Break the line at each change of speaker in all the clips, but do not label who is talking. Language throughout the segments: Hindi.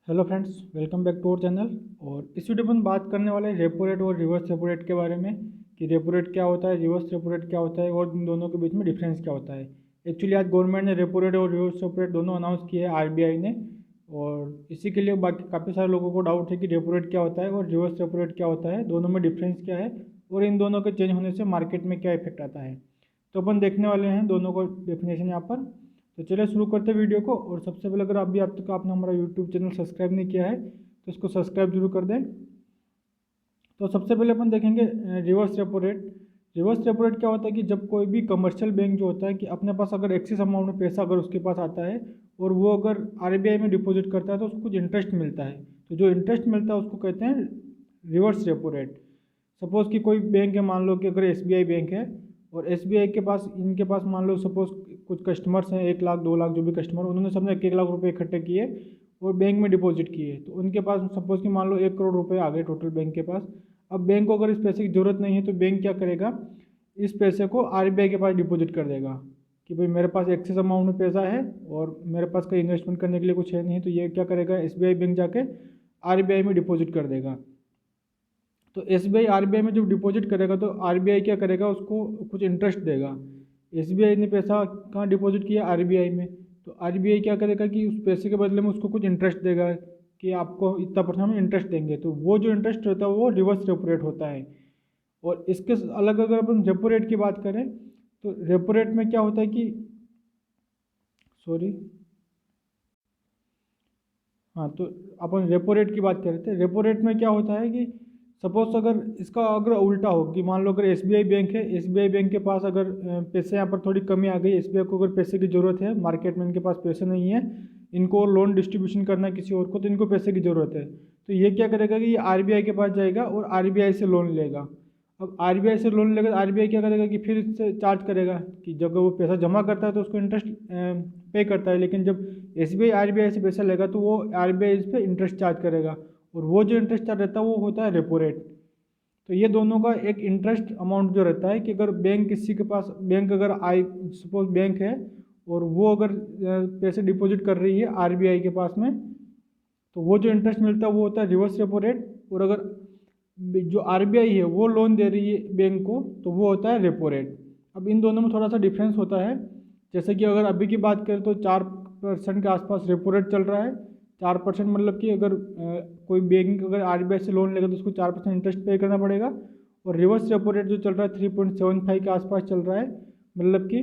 Hello friends, welcome back to our channel. और इस वीडियो में हम बात करने वाले हैं रेपो रेट और रिवर्स रेपो रेट के बारे में कि रेपो रेट क्या होता है, रिवर्स रेपो रेट क्या होता है और इन दोनों के बीच में डिफरेंस क्या होता है। एक्चुअली आज गवर्नमेंट ने रेपो रेट और रिवर्स रेपो रेट दोनों अनाउंस किए हैं, आरबीआई ने। और इसी के लिए बाकी काफ़ी सारे लोगों को डाउट है कि रेपो रेट क्या होता है और रिवर्स रेपो रेट क्या होता है, दोनों में डिफरेंस क्या है और इन दोनों के चेंज होने से मार्केट में क्या इफेक्ट आता है। तो अपन देखने वाले हैं दोनों को डेफिनेशन यहाँ पर। तो चलिए शुरू करते हैं वीडियो को। और सबसे पहले अगर अभी अब तक आपने हमारा यूट्यूब चैनल सब्सक्राइब नहीं किया है तो इसको सब्सक्राइब जरूर कर दें। तो सबसे पहले अपन देखेंगे reverse repo rate. Reverse repo rate क्या होता है कि जब कोई भी कमर्शियल बैंक जो होता है कि अपने पास अगर एक्सेस अमाउंट में पैसा अगर उसके पास आता है और वो अगर आरबीआई में डिपॉजिट करता है तो उसको कुछ इंटरेस्ट मिलता है। तो जो इंटरेस्ट मिलता है उसको कहते हैं रिवर्स रेपो रेट। सपोज़ कि कोई बैंक है, मान लो कि अगर एसबीआई बैंक है और एसबीआई के पास इनके पास मान लो सपोज कुछ कस्टमर्स हैं, 1 लाख 2 लाख जो भी कस्टमर, उन्होंने सबने 1 1 लाख रुपए इकट्ठे किए और बैंक में डिपॉजिट किए। तो उनके पास सपोज कि मान लो 1 करोड़ रुपए आ गए टोटल बैंक के पास। अब बैंक को अगर इस पैसे की ज़रूरत नहीं है तो बैंक क्या करेगा, इस पैसे को आरबीआई के पास डिपॉजिट कर देगा कि भाई मेरे पास एक्सेस अमाउंट में पैसा है और मेरे पास कोई इन्वेस्टमेंट करने के लिए कुछ है नहीं। तो ये क्या करेगा, एसबीआई बैंक जाके आरबीआई में डिपॉजिट कर देगा। तो एसबीआई आरबीआई में जब डिपॉजिट करेगा तो आरबीआई क्या करेगा, उसको कुछ इंटरेस्ट देगा। एसबीआई ने पैसा कहाँ डिपॉजिट किया, आरबीआई में। तो आरबीआई क्या करेगा कि उस पैसे के बदले में उसको कुछ इंटरेस्ट देगा कि आपको इतना परसेंट हम इंटरेस्ट देंगे। तो वो जो इंटरेस्ट होता है वो रिवर्स रेपो रेट होता है। और इसके अलग अगर अपन रेपो रेट की बात करें तो रेपो रेट में क्या होता है कि सॉरी हाँ, तो अपन रेपो रेट की बात कर रहे थे। रेपो रेट में क्या होता है कि सपोज अगर इसका अगर उल्टा हो कि मान लो अगर एसबीआई बैंक है, एसबीआई बैंक के पास अगर पैसे यहाँ पर थोड़ी कमी आ गई, एसबीआई को अगर पैसे की ज़रूरत है, मार्केट में इनके पास पैसे नहीं है, इनको लोन डिस्ट्रीब्यूशन करना है किसी और को, तो इनको पैसे की ज़रूरत है। तो ये क्या करेगा कि ये आरबीआई के पास जाएगा और आरबीआई से लोन लेगा। अब आरबीआई से लोन लेगा, आरबीआई क्या करेगा कि फिर इससे चार्ज करेगा कि जब वो पैसा जमा करता है तो उसको इंटरेस्ट पे करता है। लेकिन जब एसबीआई आरबीआई से पैसा लेगा तो वो आरबीआई इस पर इंटरेस्ट चार्ज करेगा और वो जो इंटरेस्ट चार्ज रहता है वो होता है रेपो रेट। तो ये दोनों का एक इंटरेस्ट अमाउंट जो रहता है कि अगर बैंक किसी के पास, बैंक अगर आई सपोज बैंक है और वो अगर पैसे डिपॉजिट कर रही है आरबीआई के पास में, तो वो जो इंटरेस्ट मिलता है वो होता है रिवर्स रेपो रेट। और अगर जो आरबीआई है वो लोन दे रही है बैंक को तो वो होता है रेपो रेट। अब इन दोनों में थोड़ा सा डिफरेंस होता है। जैसे कि अगर अभी की बात करें तो 4% के आसपास रेपो रेट चल रहा है। 4% मतलब कि अगर कोई बैंक अगर आरबीआई से लोन लेगा तो उसको 4% इंटरेस्ट पे करना पड़ेगा। और रिवर्स रेपो रेट जो चल रहा है 3.75 के आसपास चल रहा है। मतलब कि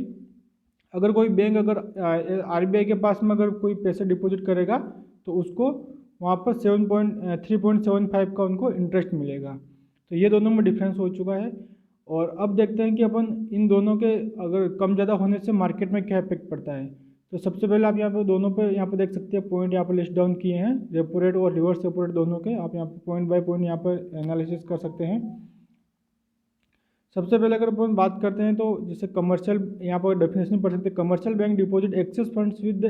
अगर कोई बैंक अगर आरबीआई के पास में अगर कोई पैसे डिपॉजिट करेगा तो उसको वहाँ पर 3.75 का उनको इंटरेस्ट मिलेगा। तो ये दोनों में डिफरेंस हो चुका है। और अब देखते हैं कि अपन इन दोनों के अगर कम ज़्यादा होने से मार्केट में क्या इफेक्ट पड़ता है। तो सबसे पहले आप यहाँ पे दोनों पे यहाँ पे देख सकते हैं, पॉइंट यहाँ पर लिस्ट डाउन किए हैं, रेपो रेट और रिवर्स रेपो रेट दोनों के। आप यहाँ पर पॉइंट बाय पॉइंट यहाँ पर एनालिसिस कर सकते हैं। सबसे पहले अगर अपन बात करते हैं तो जैसे कमर्शियल, यहाँ पर डेफिनेशन पढ़ सकते हैं, commercial bank deposit excess funds with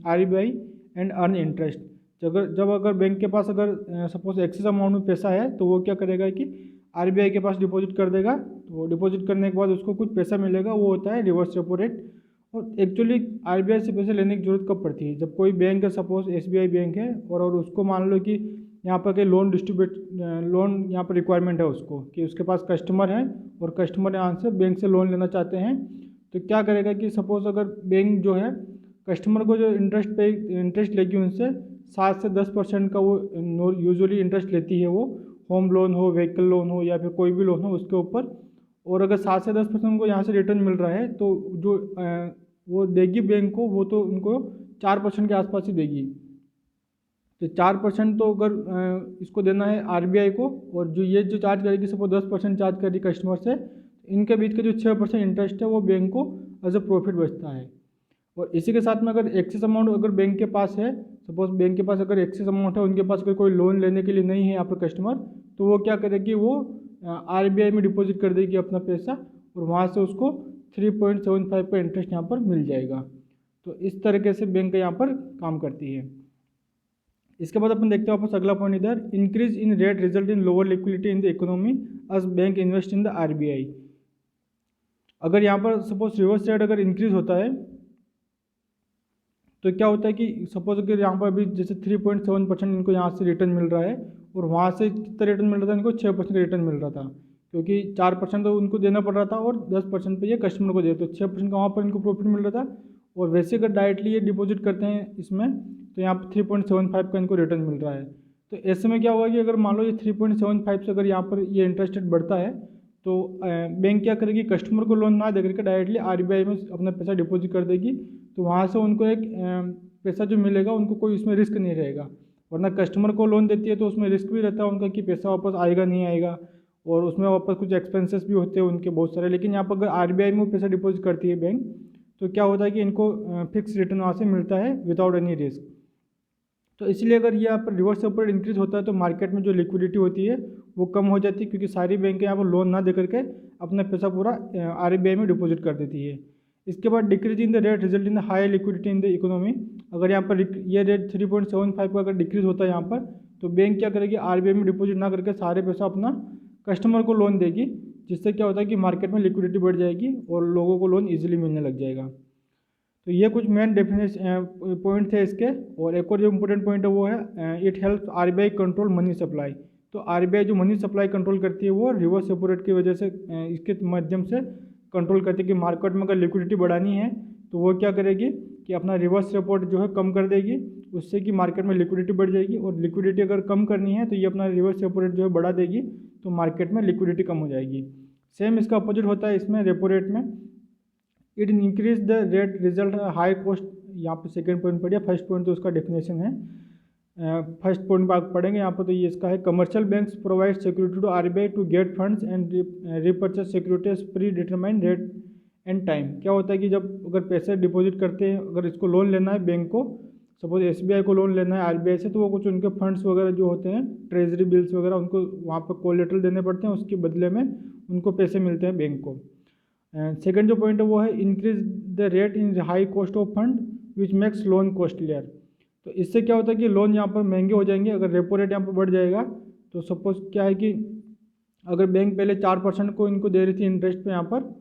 RBI and earn interest. जब अगर बैंक के पास अगर सपोज एक्सेस अमाउंट में पैसा है तो वो क्या करेगा कि आरबीआई के पास डिपॉजिट कर देगा। तो डिपॉजिट करने के बाद उसको कुछ पैसा मिलेगा, वो होता है रिवर्स रेपो रेट। और एक्चुअली आरबीआई से पैसे लेने की जरूरत कब पड़ती है, जब कोई बैंक है, सपोज एसबीआई बैंक है और उसको मान लो कि यहाँ पर के लोन डिस्ट्रीब्यूट लोन यहाँ पर रिक्वायरमेंट है उसको कि उसके पास कस्टमर है और कस्टमर यहाँ से बैंक से लोन लेना चाहते हैं। तो क्या करेगा कि सपोज अगर बैंक जो है कस्टमर को जो इंटरेस्ट लेगी उनसे 7 से 10% का वो यूजुअली इंटरेस्ट लेती है। वो होम लोन हो, व्हीकल लोन हो या फिर कोई भी लोन हो उसके ऊपर। और अगर 7 से 10% को यहाँ से रिटर्न मिल रहा है तो जो वो देगी बैंक को, वो तो उनको 4% के आसपास ही देगी। तो 4% तो अगर इसको देना है आरबीआई को, और जो ये जो चार्ज करेगी सपोज 10% चार्ज करेगी कस्टमर से, इनके बीच का जो 6% इंटरेस्ट है वो बैंक को एज अ प्रॉफिट बचता है। और इसी के साथ में अगर एक्सेस अमाउंट अगर बैंक के पास है, सपोज बैंक के पास अगर एक्सेस अमाउंट है, उनके पास अगर कोई लोन लेने के लिए नहीं है यहाँ पर कस्टमर, तो वो क्या करेगी, वो आरबीआई में डिपॉजिट कर देगी अपना पैसा और वहाँ से उसको 3.75 का इंटरेस्ट यहाँ पर मिल जाएगा। तो इस तरीके से बैंक यहाँ पर काम करती है। इसके बाद अपन देखते हैं वापस अगला पॉइंट इधर, increase in rate result in lower liquidity in the economy us bank invest in the RBI. अगर यहाँ पर सपोज रिवर्स रेट अगर इंक्रीज होता है तो क्या होता है कि सपोज अगर यहाँ पर अभी जैसे 3.7% इनको यहाँ से रिटर्न मिल रहा है और वहाँ से कितना रिटर्न मिल रहा था, इनको 6% रिटर्न मिल रहा था, क्योंकि 4% तो उनको देना पड़ रहा था और 10% पे ये कस्टमर को दे, तो 6% का वहाँ पर इनको प्रॉफिट मिल रहा था। और वैसे अगर डायरेक्टली ये डिपॉजिट करते हैं इसमें, तो यहाँ पर 3.75 का इनको रिटर्न मिल रहा है। तो ऐसे में क्या होगा कि अगर मान लो ये 3.75 से अगर यहाँ पर ये इंटरेस्ट रेट बढ़ता है, तो बैंक क्या करेगी, कस्टमर को लोन ना दे करके डायरेक्टली आरबीआई में अपना पैसा डिपॉजिट कर देगी। तो वहाँ से उनको एक पैसा जो मिलेगा, उनको कोई उसमें रिस्क नहीं रहेगा। वरना कस्टमर को लोन देती है तो उसमें रिस्क भी रहता है उनका कि पैसा वापस आएगा नहीं आएगा, और उसमें वापस कुछ एक्सपेंसेस भी होते हैं उनके बहुत सारे। लेकिन यहाँ पर अगर आरबीआई में पैसा डिपॉजिट करती है बैंक, तो क्या होता है कि इनको फिक्स रिटर्न वहाँ से मिलता है विदाउट एनी रिस्क। तो इसलिए अगर यहाँ पर रिवर्स रेपो रेट इंक्रीज होता है तो मार्केट में जो लिक्विडिटी होती है वो कम हो जाती है, क्योंकि सारी बैंकें यहाँ पर लोन ना दे करके अपना पैसा पूरा आरबीआई में डिपॉजिट कर देती है। इसके बाद decrease in the rate result in the high liquidity in the economy. अगर यहाँ पर ये रेट 3.75 का अगर डिक्रीज होता है यहाँ पर, तो बैंक क्या करेगी, आरबीआई में डिपॉजिट ना करके सारे पैसा अपना कस्टमर को लोन देगी, जिससे क्या होता है कि मार्केट में लिक्विडिटी बढ़ जाएगी और लोगों को लोन ईजिली मिलने लग जाएगा। तो ये कुछ मेन डेफिनेशन पॉइंट थे इसके। और एक और जो इम्पोर्टेंट पॉइंट है वो है it helps RBI control money supply. तो आरबीआई जो मनी सप्लाई कंट्रोल करती है वो रिवर्स रेपो रेट की वजह से इसके माध्यम से कंट्रोल करती है कि मार्केट में अगर लिक्विडिटी बढ़ानी है तो वो क्या करेगी कि अपना रिवर्स रेपो रेट जो है कम कर देगी, उससे कि मार्केट में लिक्विडिटी बढ़ जाएगी। और लिक्विडिटी अगर कम करनी है तो ये अपना रिवर्स रेपो रेट जो है बढ़ा देगी, तो मार्केट में लिक्विडिटी कम हो जाएगी। सेम इसका अपोजिट होता है इसमें रेपो रेट में, it increase the rate result high cost. यहाँ पर सेकेंड पॉइंट पढ़िए, फर्स्ट पॉइंट तो उसका डेफिनेशन है। फर्स्ट पॉइंट आप पढ़ेंगे यहाँ पर, तो ये इसका है commercial banks provide security to RBI to get funds and repurchase securities predetermined rate and time. क्या होता है कि जब अगर पैसे डिपॉजिट करते हैं, अगर इसको लोन लेना है बैंक को, सपोज एसबीआई को लोन लेना है आरबीआई से, तो वो कुछ उनके फंड्स वगैरह जो होते हैं, ट्रेजरी बिल्स वगैरह, उनको वहाँ पर कोलेटरल देने पड़ते हैं, उसके बदले में उनको पैसे मिलते हैं बैंक को। सेकंड जो पॉइंट है वो है increase the rate in high cost of fund which makes loan costlier. तो इससे क्या होता है कि लोन यहाँ पर महंगे हो जाएंगे अगर रेपो रेट यहाँ पर बढ़ जाएगा। तो सपोज क्या है कि अगर बैंक पहले 4% को इनको दे रही थी इंटरेस्ट पे, यहाँ पर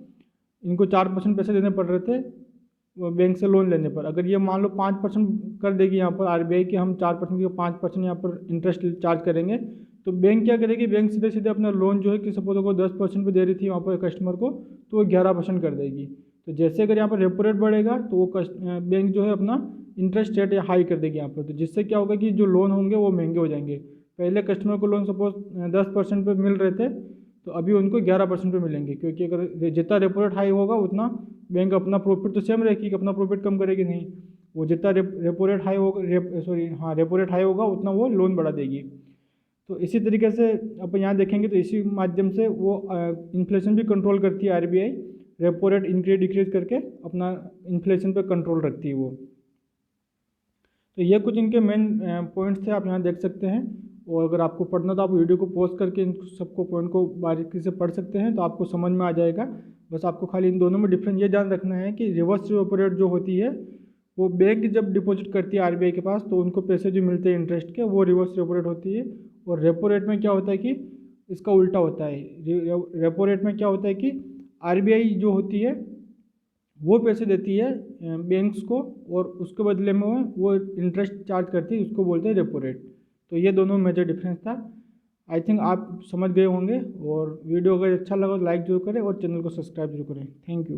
इनको 4% पैसे देने पड़ रहे थे बैंक से लोन लेने पर, अगर ये मान लो 5% कर देगी यहाँ पर आरबीआई कि हम 4% के 5% यहाँ पर इंटरेस्ट चार्ज करेंगे, तो बैंक क्या करेगी, बैंक सीधे सीधे अपना लोन जो है कि सपोज को 10% पे दे रही थी वहाँ पर कस्टमर को, तो वो 11% कर देगी। तो जैसे अगर यहाँ पर रेपो रेट बढ़ेगा तो वो बैंक जो है अपना इंटरेस्ट रेट हाई कर देगी यहाँ पर, तो जिससे क्या होगा कि जो लोन होंगे वो महंगे हो जाएंगे। पहले कस्टमर को लोन सपोज 10% पे मिल रहे थे, तो अभी उनको 11% पे मिलेंगे, क्योंकि अगर जितना रेपो रेट हाई होगा उतना बैंक अपना प्रॉफिट तो सेम रहेगी, अपना प्रॉफिट कम करेगी नहीं, वो जितना रेपो रेट हाई होगा, रेपो रेट हाई होगा उतना वो लोन बढ़ा देगी। तो इसी तरीके से अपन यहाँ देखेंगे तो इसी माध्यम से वो इन्फ्लेशन भी कंट्रोल करती है RBI, repo rate increase decrease करके अपना इन्फ्लेशन पे कंट्रोल रखती है वो। तो ये कुछ इनके मेन पॉइंट्स थे, आप यहाँ देख सकते हैं। और अगर आपको पढ़ना तो आप वीडियो को पॉज करके इन सबको पॉइंट को बारीकी से पढ़ सकते हैं, तो आपको समझ में आ जाएगा। बस आपको खाली इन दोनों में डिफरेंस ये ध्यान रखना है कि रिवर्स रेपो रेट जो होती है वो बैंक जब डिपॉजिट करती है आरबीआई के पास, तो उनको पैसे जो मिलते हैं इंटरेस्ट के, वो रिवर्स रेपो रेट होती है। और रेपो रेट में क्या होता है कि इसका उल्टा होता है। रेपो रेट में क्या होता है कि आरबीआई जो होती है वो पैसे देती है बैंक्स को, और उसके बदले में वो इंटरेस्ट चार्ज करती है, उसको बोलते हैं रेपो रेट। तो ये दोनों मेजर डिफरेंस था। आई थिंक आप समझ गए होंगे। और वीडियो अगर अच्छा लगा तो लाइक जरूर करें और चैनल को सब्सक्राइब जरूर करें। Thank you.